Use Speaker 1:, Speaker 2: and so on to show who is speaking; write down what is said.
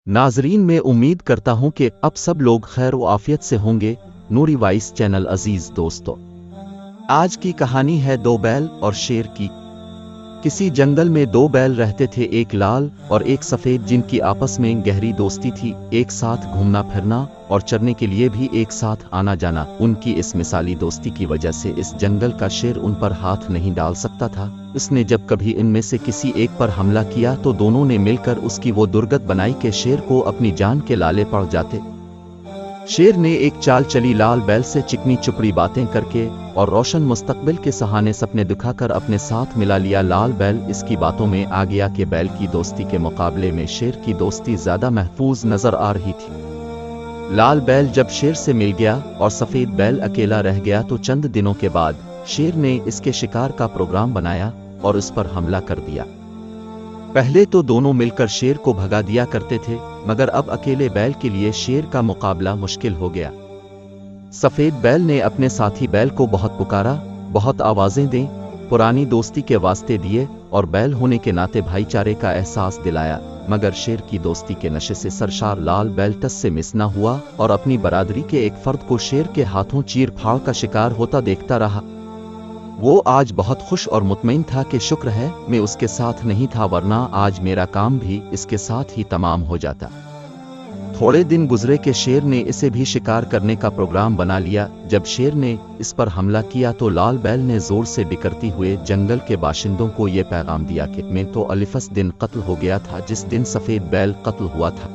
Speaker 1: नाजरीन मैं उम्मीद करता हूं कि अब सब लोग खैर व आफियत से होंगे। नूरी वॉइस चैनल अजीज दोस्तों, आज की कहानी है दो बैल और शेर की। किसी जंगल में दो बैल रहते थे, एक लाल और एक सफेद, जिनकी आपस में गहरी दोस्ती थी। एक साथ घूमना फिरना और चरने के लिए भी एक साथ आना जाना। उनकी इस मिसाली दोस्ती की वजह से इस जंगल का शेर उन पर हाथ नहीं डाल सकता था। उसने जब कभी इनमें से किसी एक पर हमला किया तो दोनों ने मिलकर उसकी वो दुर्गत बनाई कि शेर को अपनी जान के लाले पड़ जाते। शेर ने एक चाल चली, लाल बैल से चिकनी चुपड़ी बातें करके और रोशन मुस्तकबिल के सहाने सपने दिखाकर अपने साथ मिला लिया। लाल बैल इसकी बातों में आ गया कि बैल की दोस्ती के मुकाबले में शेर की दोस्ती ज्यादा महफूज नजर आ रही थी। लाल बैल जब शेर से मिल गया और सफेद बैल अकेला रह गया तो चंद दिनों के बाद शेर ने इसके शिकार का प्रोग्राम बनाया और उस पर हमला कर दिया। पहले तो दोनों मिलकर शेर को भगा दिया करते थे, मगर अब अकेले बैल के लिए शेर का मुकाबला मुश्किल हो गया। सफेद बैल ने अपने साथी बैल को बहुत पुकारा, बहुत आवाजें दें, पुरानी दोस्ती के वास्ते दिए और बैल होने के नाते भाईचारे का एहसास दिलाया। मगर शेर की दोस्ती के नशे से सरशार लाल बैल टस से मिस न हुआ और अपनी बरादरी के एक फर्द को शेर के हाथों चीर फाड़ का शिकार होता देखता रहा। वो आज बहुत खुश और मुतमईन था कि शुक्र है मैं उसके साथ नहीं था, वरना आज मेरा काम भी इसके साथ ही तमाम हो जाता। थोड़े दिन गुजरे कि शेर ने इसे भी शिकार करने का प्रोग्राम बना लिया। जब शेर ने इस पर हमला किया तो लाल बैल ने जोर से बिकरती हुए जंगल के बाशिंदों को ये पैगाम दिया कि मैं तो अलिफस दिन कत्ल हो गया था जिस दिन सफेद बैल कत्ल हुआ था।